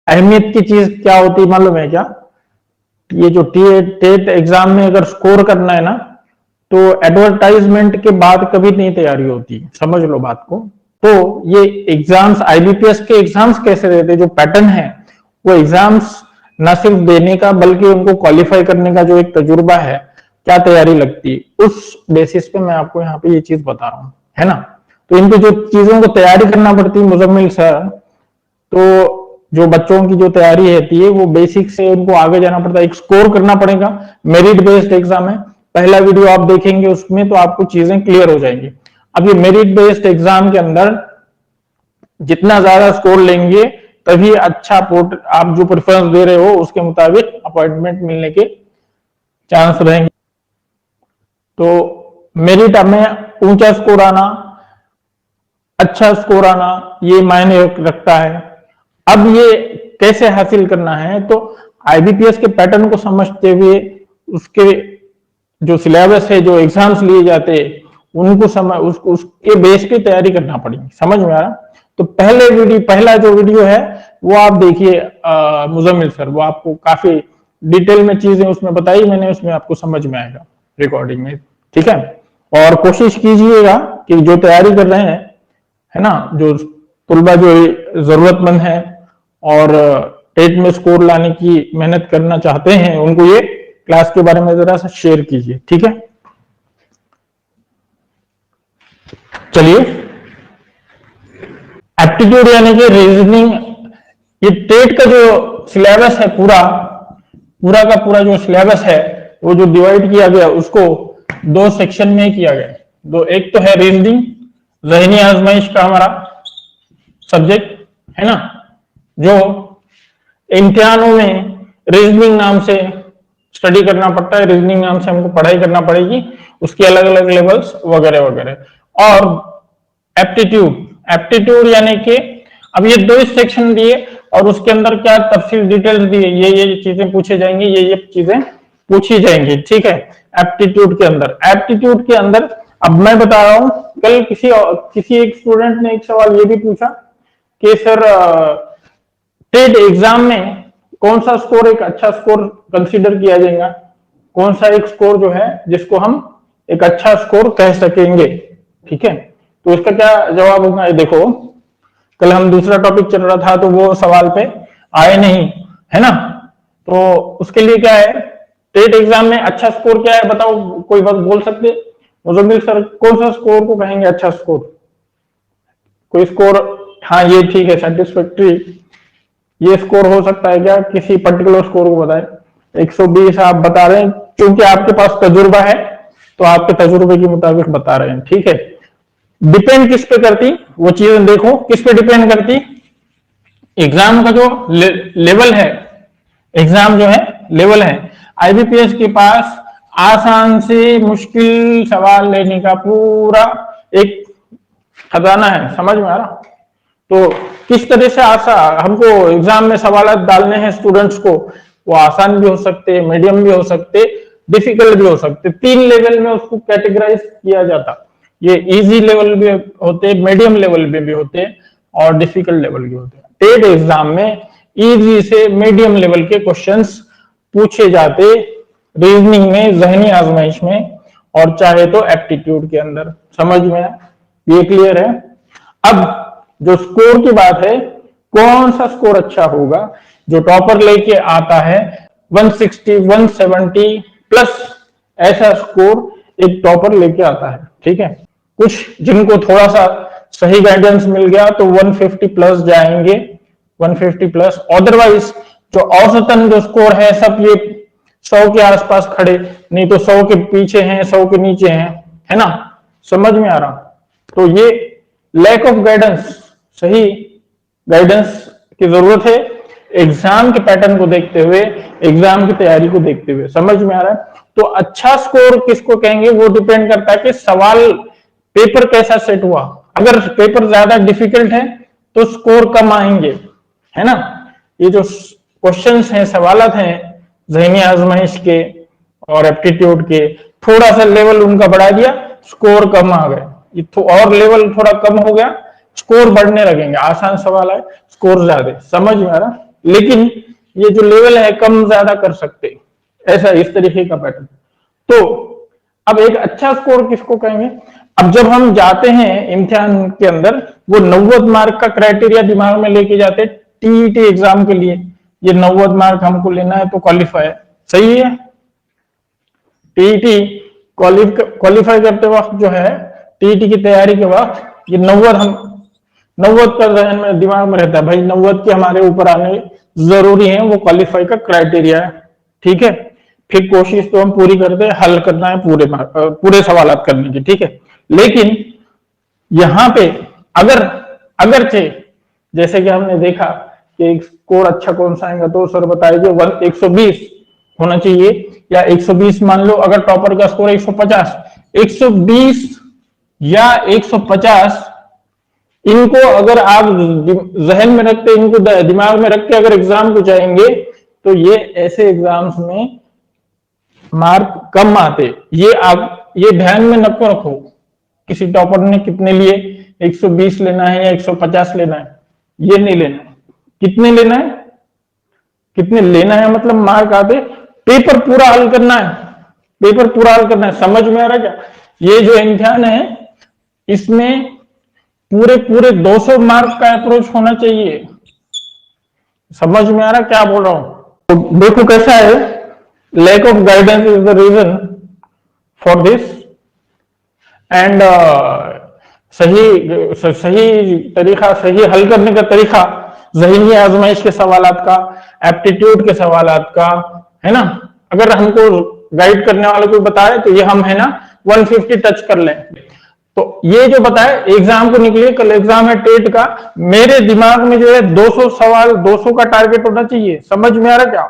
अहमियत की चीज क्या होती है मालूम है क्या? ये जो टेट एग्जाम में अगर स्कोर करना है ना, तो एडवर्टाइजमेंट के बाद कभी नहीं तैयारी होती, समझ लो बात को। तो ये एग्जाम्स, आईबीपीएस के एग्जाम्स कैसे देते, जो पैटर्न है वो एग्जाम्स न सिर्फ देने का बल्कि उनको क्वालिफाई करने का जो एक तजुर्बा है, क्या तैयारी लगती है, उस बेसिस पे मैं आपको यहाँ पे ये चीज बता रहा हूँ, है ना। तो इनको जो चीजों को तैयारी करना पड़ती है मुजम्मिल सर, तो जो बच्चों की जो तैयारी रहती है वो बेसिक से उनको आगे जाना पड़ता है, एक स्कोर करना पड़ेगा, मेरिट बेस्ड एग्जाम है। पहला वीडियो आप देखेंगे उसमें तो आपको चीजें क्लियर हो जाएंगी। अब ये मेरिट बेस्ड एग्जाम के अंदर जितना ज्यादा स्कोर लेंगे तभी अच्छा आप जो प्रेफरेंस दे रहे हो उसके मुताबिक अपॉइंटमेंट मिलने के चांस रहेंगे। तो मेरिट में ऊंचा स्कोर आना, अच्छा स्कोर आना, ये मायने रखता है। अब ये कैसे हासिल करना है, तो आईबीपीएस के पैटर्न को समझते हुए उसके जो सिलेबस है, जो एग्जाम्स लिए जाते हैं उनको उसके बेस पे तैयारी करना पड़ेगी, समझ में आ रहा। तो पहला जो वीडियो है वो आप देखिए मुजम्मिल सर, वो आपको काफी डिटेल में चीजें उसमें बताई मैंने, उसमें आपको समझ में आएगा रिकॉर्डिंग में, ठीक है। और कोशिश कीजिएगा कि जो तैयारी कर रहे हैं, है ना, जो तुलबा जो जरूरतमंद है और टेट में स्कोर लाने की मेहनत करना चाहते हैं, उनको ये क्लास के बारे में जरा सा शेयर कीजिए, ठीक है। चलिए, एप्टीट्यूड यानी कि रीजनिंग, ये टेट का जो सिलेबस है पूरा का पूरा जो सिलेबस है वो जो डिवाइड किया गया उसको दो सेक्शन में किया गया। दो, एक तो है रीजनिंग, ज़हनी आजमाइश का हमारा सब्जेक्ट है ना, जो इम्तिहानों में रीजनिंग नाम से स्टडी करना पड़ता है, रीजनिंग नाम से हमको पढ़ाई करना पड़ेगी, उसके अलग अलग लेवल्स वगैरह वगैरह। और एप्टीट्यूड यानी कि अब ये दो सेक्शन दिए और उसके अंदर क्या तफसील डिटेल्स दिए, ये चीजें पूछे जाएंगी, ये चीजें पूछी जाएंगी, ठीक है। एप्टीट्यूड के अंदर अब मैं बता रहा हूं, कल किसी एक स्टूडेंट ने एक सवाल ये भी पूछा कि सर टेट एग्जाम में कौन सा स्कोर एक अच्छा स्कोर कंसीडर किया जाएगा, कौन सा एक स्कोर जो है जिसको हम एक अच्छा स्कोर कह सकेंगे, ठीक है। तो इसका क्या जवाब होगा, देखो कल हम दूसरा टॉपिक चल रहा था तो वो सवाल पे आए नहीं, है ना। तो उसके लिए क्या है, टेट एग्जाम में अच्छा स्कोर क्या है बताओ, कोई बात बोल सकते मुजम्मिल सर, कौन सा स्कोर को कहेंगे अच्छा स्कोर, कोई स्कोर, हाँ ये ठीक है, सेटिस्फैक्ट्री, ये स्कोर हो सकता है क्या, किसी पर्टिकुलर स्कोर को बताएं। 120 आप बता रहे हैं, क्योंकि आपके पास तजुर्बा है तो आपके तजुर्बे के मुताबिक बता रहे हैं, ठीक है। डिपेंड किस पे करती, वो चीजें देखो किस पे डिपेंड करती, एग्जाम का जो लेवल है, एग्जाम जो है लेवल है। आईबीपीएस के पास आसान से मुश्किल सवाल लेने का पूरा एक खजाना है, समझ में आ रहा। तो किस तरह से हमको एग्जाम में सवाल डालने हैं स्टूडेंट्स को, वो आसान भी हो सकते, मीडियम भी हो सकते, डिफिकल्ट भी हो सकते, 3 लेवल में उसको कैटेगराइज किया जाता। ये इजी लेवल भी होते, मीडियम लेवल में भी होते और डिफिकल्ट लेवल के होते हैं। टेट एग्जाम में इजी से मीडियम लेवल के क्वेश्चंस पूछे जाते, रीजनिंग में, ज़हनी आजमाइश में, और चाहे तो एप्टीट्यूड के अंदर, समझ में, ये क्लियर है। अब जो स्कोर की बात है, कौन सा स्कोर अच्छा होगा, जो टॉपर लेके आता है 160 170 प्लस, ऐसा स्कोर एक टॉपर लेके आता है, ठीक है। कुछ जिनको थोड़ा सा सही गाइडेंस मिल गया तो 150 प्लस जाएंगे, 150 प्लस, अदरवाइज जो औसतन जो स्कोर है सब ये 100 के आसपास खड़े, नहीं तो 100 के पीछे हैं, 100 के नीचे हैं, है ना, समझ में आ रहा। तो ये लैक ऑफ गाइडेंस, सही गाइडेंस की जरूरत है एग्जाम के पैटर्न को देखते हुए, एग्जाम की तैयारी को देखते हुए, समझ में आ रहा है। तो अच्छा स्कोर किसको कहेंगे, वो डिपेंड करता है कि सवाल पेपर कैसा सेट हुआ। अगर पेपर ज्यादा डिफिकल्ट है तो स्कोर कम आएंगे, है ना। ये जो क्वेश्चंस हैं, सवालत हैं ज़हनी आजमाइश के और एप्टीट्यूड के, थोड़ा सा लेवल उनका बढ़ा दिया, स्कोर कम आ गए, और लेवल थोड़ा कम हो गया, स्कोर बढ़ने लगेंगे, आसान सवाल है, स्कोर ज्यादा, समझ में आ रहा। लेकिन ये जो लेवल है कम ज्यादा कर सकते, ऐसा इस तरीके का पैटर्न। तो अब एक अच्छा स्कोर किसको कहेंगे? अब जब हम जाते हैं इम्तिहान के अंदर, वो 90 मार्क का क्राइटेरिया दिमाग में लेके जाते हैं टीईटी एग्जाम के लिए, ये 90 मार्क हमको लेना है तो क्वालिफाई है, सही है। टीईटी क्वालिफाई करते वक्त जो है, टीईटी की तैयारी के वक्त ये 90 का जहन में दिमाग में रहता है, भाई 90 के हमारे ऊपर आने जरूरी है, वो क्वालिफाई का क्राइटेरिया है, ठीक है। फिर कोशिश तो हम पूरी करते हैं, हल करना है पूरे सवाल करने की, ठीक है। लेकिन यहां पे अगरचे जैसे कि हमने देखा कि एक स्कोर अच्छा कौन सा आएगा, तो सर बताइए 120 होना चाहिए, या 120 मान लो, अगर टॉपर का स्कोर 150, 120 या 150, इनको अगर आप जहन में रखते, इनको दिमाग में रख के अगर एग्जाम को जाएंगे, तो ये ऐसे एग्जाम्स में मार्क कम आते। ये आप ये ध्यान में नको रखो, किसी टॉपर ने कितने लिए 120 लेना है या 150 लेना है, ये नहीं लेना है। कितने लेना है, कितने लेना है मतलब मार्क आते, पेपर पूरा हल करना है, पेपर पूरा हल करना है। समझ में आ रहा क्या? ये जो इम्तिहान है इसमें पूरे 200 मार्क का अप्रोच होना चाहिए। समझ में आ रहा क्या बोल रहा हूं? तो देखो कैसा है, lack of guidance is the reason for this, and सही तरीका, सही हल करने का तरीका ज़हनी आजमाइश के सवालात का, एप्टीट्यूड के सवालात का, है ना। अगर हमको गाइड करने वाले कोई बताए तो ये हम है ना 150 टच कर लें। तो ये जो बताए एग्जाम को निकले, कल एग्जाम है टेट का, मेरे दिमाग में जो है 200 सवाल, 200 का टारगेट होना चाहिए। समझ में आ रहा क्या?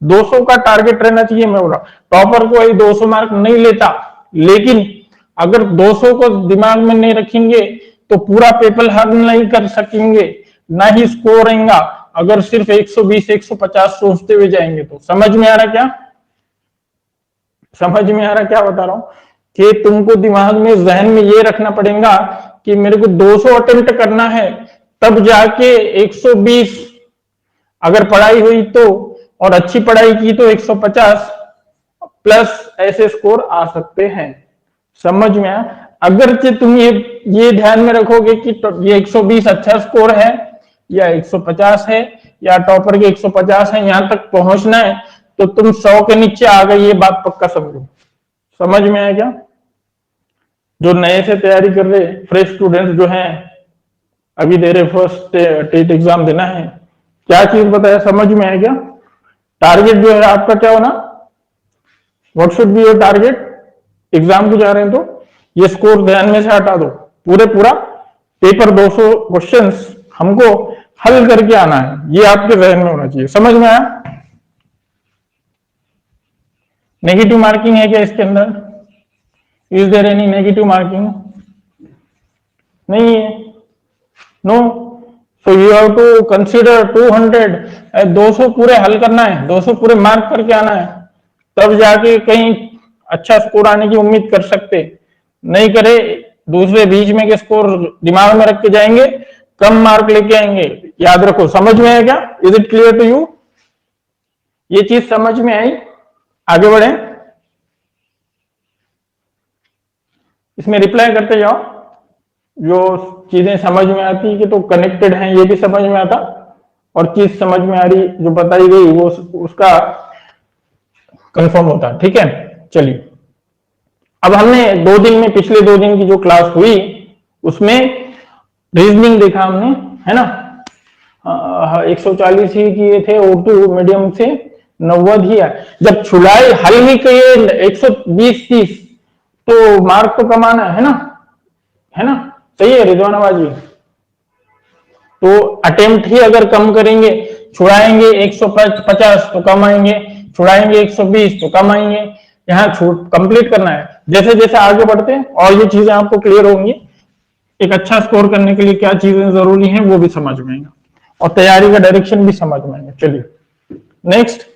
200 का टारगेट रहना चाहिए। मैं बोला टॉपर को 200 मार्क नहीं लेता, लेकिन अगर 200 को दिमाग में नहीं रखेंगे तो पूरा पेपर हल नहीं कर सकेंगे, ना ही स्कोर रहेगा। अगर सिर्फ 120 150 सोचते हुए जाएंगे तो। समझ में आ रहा क्या? समझ में आ रहा क्या बता रहा हूं? कि तुमको दिमाग में, जहन में ये रखना पड़ेगा कि मेरे को 200 अटेम्प्ट करना है, तब जाके 120 अगर पढ़ाई हुई तो, और अच्छी पढ़ाई की तो 150 प्लस ऐसे स्कोर आ सकते हैं। समझ में आया? अगर तुम ये ध्यान में रखोगे कि ये 120 अच्छा स्कोर है या 150 है या टॉपर के 150 है, यहां तक पहुंचना है, तो तुम 100 के नीचे आ गए, ये बात पक्का समझो। समझ में आया क्या? जो नए से तैयारी कर रहे फ्रेश स्टूडेंट्स जो हैं, अभी दे रहे फर्स्ट टेट एग्जाम देना है, क्या चीज बताया? समझ में आया क्या? टारगेट जो है आपका क्या होना, what should be your target? Exam को जा रहे हैं तो ये स्कोर ध्यान में से हटा दो, पूरा पेपर 200 क्वेश्चंस हमको हल करके आना है, ये आपके जहन में होना चाहिए। समझ में आया? नेगेटिव मार्किंग है क्या इसके अंदर? Is there any negative marking? नहीं है, no. So you have to consider 200, 200 पूरे हल करना है, 200 पूरे मार्क करके आना है, तब जाके कहीं अच्छा स्कोर आने की उम्मीद कर सकते। नहीं करे, दूसरे बीच में के स्कोर दिमाग में रख के जाएंगे, कम मार्क लेके आएंगे। याद रखो। समझ में आया क्या? Is it clear to you? ये चीज समझ में आई? आगे बढ़े, इसमें रिप्लाई करते जाओ। जो चीजें समझ में आती कि तो कनेक्टेड हैं, ये भी समझ में आता, और चीज समझ में आ रही जो बताई गई वो उसका कंफर्म होता। ठीक है, चलिए। अब हमने 2 दिन में, पिछले 2 दिन की जो क्लास हुई उसमें रीजनिंग देखा हमने, है ना। 140 ही किए थे O2 मीडियम से, 90 ही है। जब छुड़ाई हल ही किए 120-30, तो मार्क तो कमाना है ना, है ना। सही है रिजवान बाजी? तो अटेम्प्ट ही अगर कम करेंगे, छुड़ाएंगे 150 तो कम आएंगे, छुड़ाएंगे 120 तो कम आएंगे। यहाँ छूट कंप्लीट करना है। जैसे जैसे आगे बढ़ते हैं और ये चीजें आपको क्लियर होंगी, एक अच्छा स्कोर करने के लिए क्या चीजें जरूरी हैं वो भी समझ में आएगा, और तैयारी का डायरेक्शन भी समझ में आएगा। चलिए नेक्स्ट,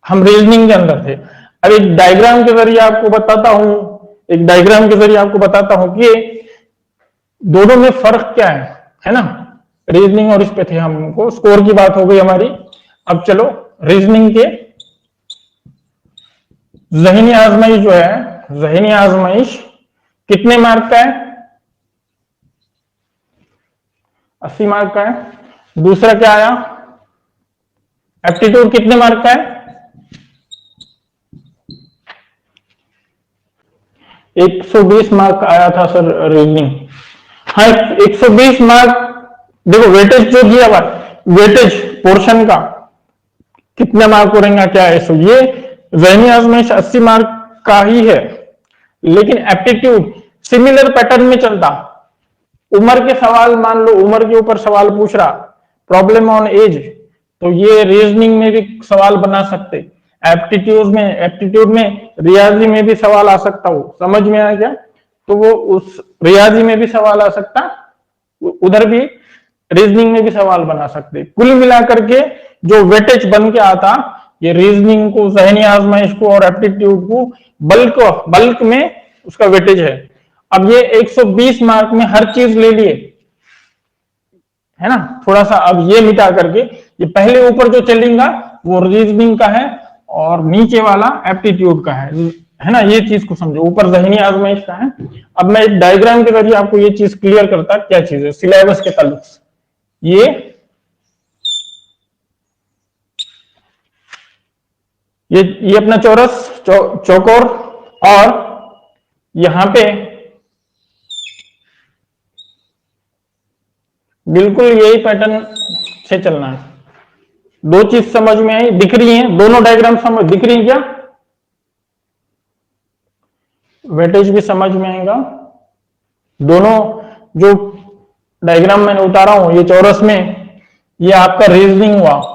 हम रीजनिंग के अंदर थे। अब एक डायग्राम के जरिए आपको बताता हूं, एक डायग्राम के जरिए आपको बताता हूं कि दोनों में फर्क क्या है ना। रीजनिंग और इस पे थे हमको, स्कोर की बात हो गई हमारी। अब चलो रीजनिंग के ज़हनी आजमाइश जो है, ज़हनी आजमाइश कितने मार्क का है? 80 मार्क का है। दूसरा क्या आया? एप्टीट्यूड कितने मार्क का है? 120 मार्क आया था सर रीजनिंग। हाँ 120 मार्क। देखो वेटेज जो दिया हुआ, वेटेज पोर्शन का कितने मार्क हो रहेंगे क्या है, सो ये ज़हनी आजमाइश 80 मार्क का ही है। लेकिन एप्टीट्यूड सिमिलर पैटर्न में चलता, उम्र के सवाल, मान लो उम्र के ऊपर सवाल पूछ रहा, प्रॉब्लम ऑन एज, तो ये रीजनिंग में भी सवाल बना सकते, एप्टीट्यूड में रियाजी में भी सवाल आ सकता हो। समझ में आया क्या? तो वो उस रियाजी में भी सवाल आ सकता, उधर भी रीजनिंग में भी सवाल बना सकते। कुल मिलाकर के जो वेटेज बन के आता, ये रीजनिंग को, ज़हनी आजमाइश को और एप्टीट्यूड को बल्क में उसका वेटेज है। अब ये 120 मार्क में हर चीज ले लिए, है ना। थोड़ा सा अब ये मिटा करके, ये पहले ऊपर जो चलेगा वो रीजनिंग का है और नीचे वाला एप्टीट्यूड का है ना। ये चीज को समझो, ऊपर ज़हनी आजमाइश का है। अब मैं एक डायग्राम के जरिए आपको ये चीज क्लियर करता क्या चीज है सिलेबस के ताल्लुक से। ये अपना चौरस चौकोर, और यहां पे बिल्कुल यही पैटर्न से चलना है। दो चीज समझ में आई, दिख रही है? दोनों डायग्राम समझ दिख रही है क्या? वेटेज भी समझ में आएगा। दोनों जो डायग्राम मैंने उतारा हूं, ये चौरस में ये आपका रीजनिंग हुआ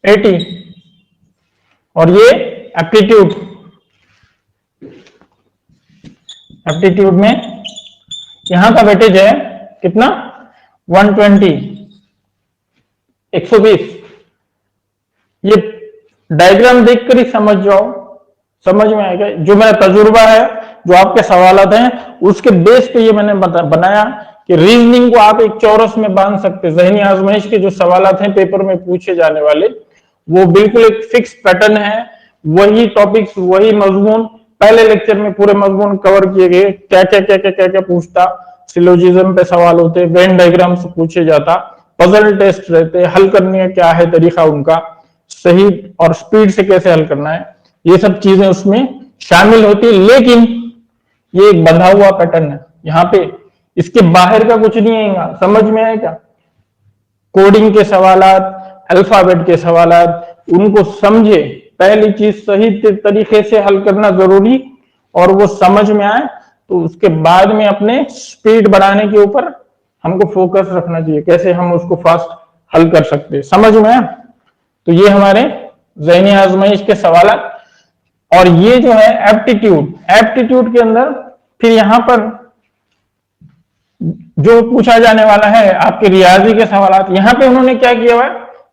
80, और ये एप्टीट्यूड में यहां का वेटेज है कितना? 120, 120। ये डायग्राम देखकर ही समझ जाओ, समझ में आएगा। जो मेरा तजुर्बा है, जो आपके सवालात हैं, उसके बेस पे ये मैंने बनाया कि रीजनिंग को आप एक चौरस में बांध सकते। ज़हनी आजमाइश के जो सवालात हैं पेपर में पूछे जाने वाले, वो बिल्कुल एक फिक्स पैटर्न है, वही टॉपिक्स, वही मजमून। पहले लेक्चर में पूरे मजमून कवर किए गए, क्या क्या क्या क्या क्या क्या पूछता, सिलोजिज्म पे सवाल होते, वेन डायग्राम से पूछे जाता, पजल टेस्ट रहते, हल करने का क्या है तरीका उनका, सही और स्पीड से कैसे हल करना है, ये सब चीजें उसमें शामिल होती है। लेकिन ये एक बंधा हुआ पैटर्न है, यहाँ पे इसके बाहर का कुछ नहीं आएगा। समझ में आया क्या? कोडिंग के सवालात, अल्फाबेट के सवालात, उनको समझे। पहली चीज सही तरीके से हल करना जरूरी, और वो समझ में आए तो उसके बाद में अपने स्पीड बढ़ाने के ऊपर हमको फोकस रखना चाहिए, कैसे हम उसको फास्ट हल कर सकते हैं। समझ में आया? तो ये हमारे ज़हनी आजमाइश के सवालात। और ये जो है एप्टीट्यूड के अंदर फिर यहां पर जो पूछा जाने वाला है आपके रियाजी के सवालात, यहां पे उन्होंने क्या किया हुआ है,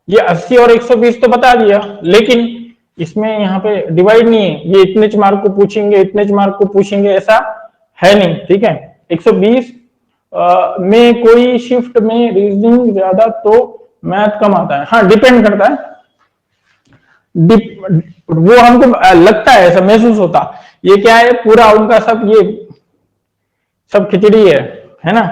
ये 80 और 120 तो बता दिया, लेकिन इसमें यहाँ पे डिवाइड नहीं है, ये इतने मार्क को पूछेंगे, इतने मार्क को पूछेंगे, ऐसा है नहीं। ठीक है, 120 में कोई शिफ्ट में रीजनिंग ज्यादा तो मैथ कम आता है। हाँ डिपेंड करता है, वो हमको लगता है, ऐसा महसूस होता। ये क्या है, पूरा उनका सब ये सब खिचड़ी है ना,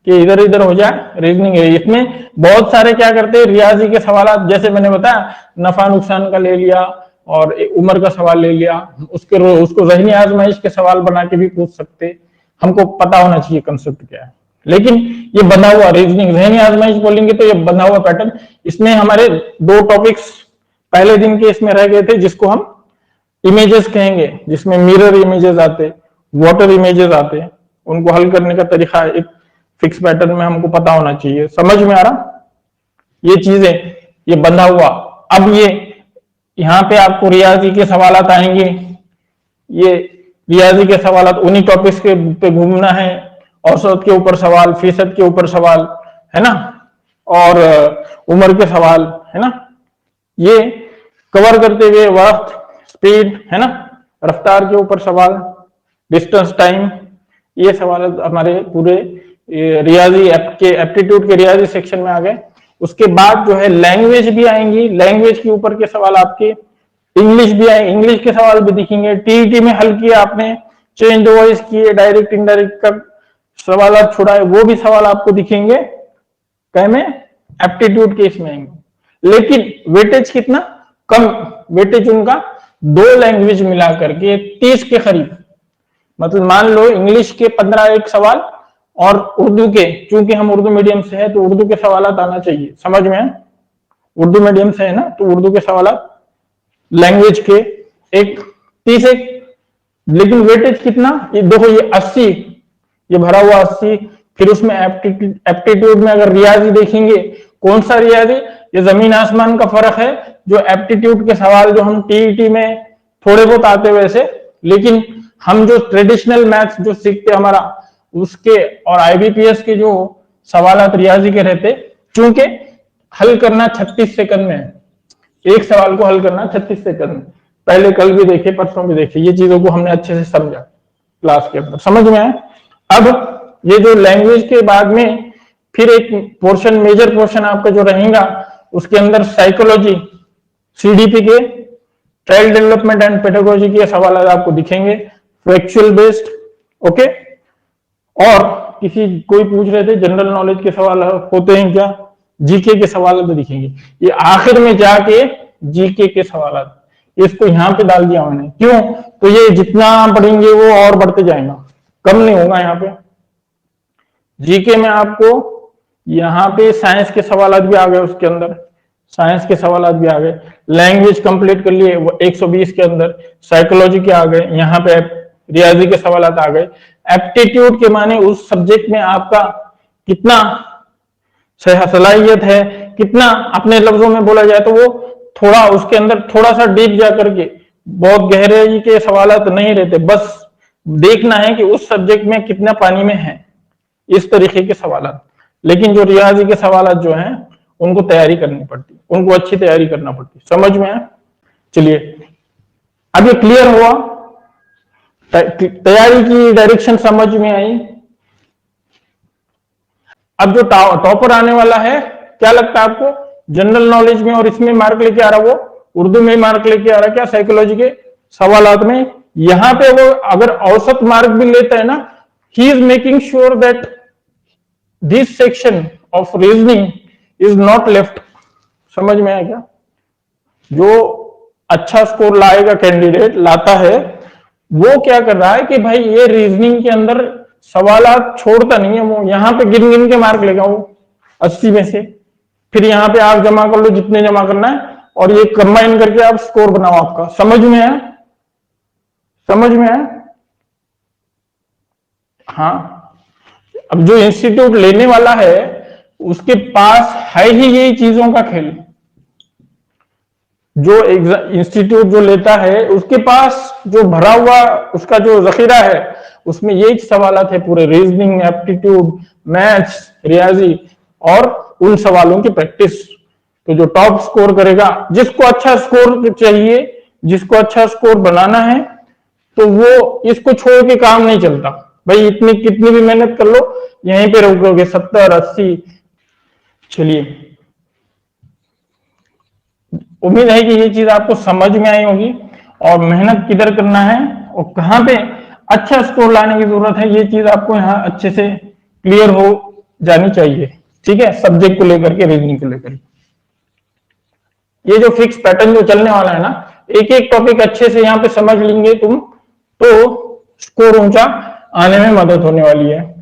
कि इधर इधर हो जाए रीजनिंग है। इसमें बहुत सारे क्या करते हैं, रियाजी के सवाल, जैसे मैंने बताया नफा नुकसान का ले लिया और उम्र का सवाल ले लिया, उसको ज़हनी आजमाइश के सवाल बना के भी पूछ सकते। हमको पता होना चाहिए कंसेप्ट क्या है। लेकिन ये बना हुआ रीजनिंग, ज़हनी आजमाइश बोलेंगे तो ये बना हुआ पैटर्न। इसमें हमारे दो टॉपिक्स पहले दिन के इसमें रह गए थे, जिसको हम इमेजेस कहेंगे, जिसमें मिरर इमेजेस आते, वाटर इमेजेस आते, उनको हल करने का तरीका एक फिक्स पैटर्न में हमको पता होना चाहिए। समझ में आ रहा? ये चीजें ये बंधा हुआ। अब ये यहाँ पे आपको रियाजी के सवालात आएंगे, ये रियाजी के सवालात उन्हीं टॉपिक्स के पे घूमना है, औसत के ऊपर सवाल, फीसद के ऊपर सवाल, है ना, और उम्र के सवाल, है ना, ये कवर करते हुए वक्त, स्पीड, है ना, रफ्तार के ऊपर सवाल, डिस्टेंस, टाइम, ये सवाल हमारे पूरे रियाजी के एप्टीट्यूड के रियाजी सेक्शन में आ गए। उसके बाद जो है लैंग्वेज भी आएंगी, लैंग्वेज के ऊपर के सवाल आपके, इंग्लिश भी आए, इंग्लिश के सवाल भी दिखेंगे। टीईटी में हल किया आपने, चेंज वॉइस किए, डायरेक्ट इनडायरेक्ट का सवाल छुड़ाए, वो भी सवाल आपको दिखेंगे कहीं में एप्टीट्यूड के इसमें आएंगे। लेकिन वेटेज कितना कम, वेटेज उनका 2 लैंग्वेज मिला करके 30 के करीब। मतलब मान लो इंग्लिश के 15 एक सवाल और उर्दू के, चूंकि हम उर्दू मीडियम से है तो उर्दू के सवाल आना चाहिए, समझ में है, उर्दू मीडियम से है ना, तो उर्दू के सवाल लैंग्वेज के एक 30 एक। लेकिन वेटेज कितना, ये देखो ये 80, ये भरा हुआ 80। फिर उसमें एप्टीट्यूड में अगर रियाजी देखेंगे, कौन सा रियाजी, ये जमीन आसमान का फर्क है। जो एप्टीट्यूड के सवाल जो हम टीईटी में थोड़े बहुत आते वैसे, लेकिन हम जो ट्रेडिशनल मैथ्स जो सीखते हमारा उसके और आईबीपीएस के जो सवाल रियाजी के रहते, चूंकि हल करना 36 सेकंड में है, एक सवाल को हल करना 36 सेकंड में। पहले कल भी देखे, परसों भी देखे, ये चीजों को हमने अच्छे से समझा क्लास के अंदर, समझ में आए। अब ये जो लैंग्वेज के बाद में फिर एक पोर्शन, मेजर पोर्शन आपका जो रहेगा, उसके अंदर साइकोलॉजी, सीडीपी के, चाइल्ड डेवलपमेंट एंड पेडागोजी के सवाल आपको दिखेंगे, फैक्चुअल बेस्ड, ओके। और किसी कोई पूछ रहे थे जनरल नॉलेज के सवाल होते हैं क्या, जीके के सवाल तो दिखेंगे। ये आखिर में जाके जीके के सवाल, इसको यहाँ पे डाल दिया मैंने, क्यों, तो ये जितना पढ़ेंगे वो और बढ़ते जाएगा, कम नहीं होगा। यहाँ पे जीके में आपको यहाँ पे साइंस के सवाल भी आ गए, उसके अंदर साइंस के सवाल भी आ गए। लैंग्वेज कंप्लीट कर लिए वो 120 के अंदर, साइकोलॉजी के आ गए, यहाँ पे रियाजी के सवाल आ गए। एप्टीट्यूड के माने उस सब्जेक्ट में आपका कितना सलाहियत है, कितना अपने लफ्जों में बोला जाए तो वो थोड़ा उसके अंदर थोड़ा सा डीप जा करके, बहुत गहराई के सवाल नहीं रहते, बस देखना है कि उस सब्जेक्ट में कितना पानी में है, इस तरीके के सवाल। लेकिन जो रियाजी के सवाल जो हैं उनको तैयारी करनी पड़ती, उनको अच्छी तैयारी करना पड़ती, समझ में है। चलिए अब ये क्लियर हुआ, तैयारी की डायरेक्शन समझ में आई। अब जो टॉपर आने वाला है, क्या लगता है आपको, जनरल नॉलेज में और इसमें मार्क लेके आ रहा, वो उर्दू में मार्क लेके आ रहा, क्या साइकोलॉजी के सवालात में। यहां पे वो अगर औसत मार्क भी लेता है ना, he is making sure that this section of reasoning is not left. समझ में आया क्या, जो अच्छा स्कोर लाएगा कैंडिडेट लाता है, वो क्या कर रहा है कि भाई ये रीजनिंग के अंदर सवालात छोड़ता नहीं है, वो यहाँ पे गिन गिन के मार्क लेगा वो 80 में से। फिर यहाँ पे आप जमा कर लो जितने जमा करना है, और ये कंबाइन करके आप स्कोर बनाओ आपका। समझ में है, समझ में है। हाँ, अब जो इंस्टीट्यूट लेने वाला है उसके पास है ही यही चीजों का खेल। जो इंस्टीट्यूट जो लेता है उसके पास जो भरा हुआ उसका जो जखीरा है, उसमें यही सवालात है पूरे, रीजनिंग, एप्टीट्यूड, मैथ्स, रियाजी और उन सवालों की प्रैक्टिस। तो जो टॉप स्कोर करेगा, जिसको अच्छा स्कोर चाहिए, जिसको अच्छा स्कोर बनाना है, तो वो इसको छोड़ के काम नहीं चलता। भाई इतनी कितनी भी मेहनत कर लो, यहीं पे रुकोगे 70, 80। चलिए, उम्मीद है कि ये चीज आपको समझ में आई होगी, और मेहनत किधर करना है और कहाँ पे अच्छा स्कोर लाने की जरूरत है, ये चीज आपको यहाँ अच्छे से क्लियर हो जानी चाहिए। ठीक है, सब्जेक्ट को लेकर के, रीजनिंग को लेकर। ये जो फिक्स पैटर्न जो चलने वाला है ना, एक एक टॉपिक अच्छे से यहाँ पे समझ लेंगे तुम, तो स्कोर ऊंचा आने में मदद होने वाली है।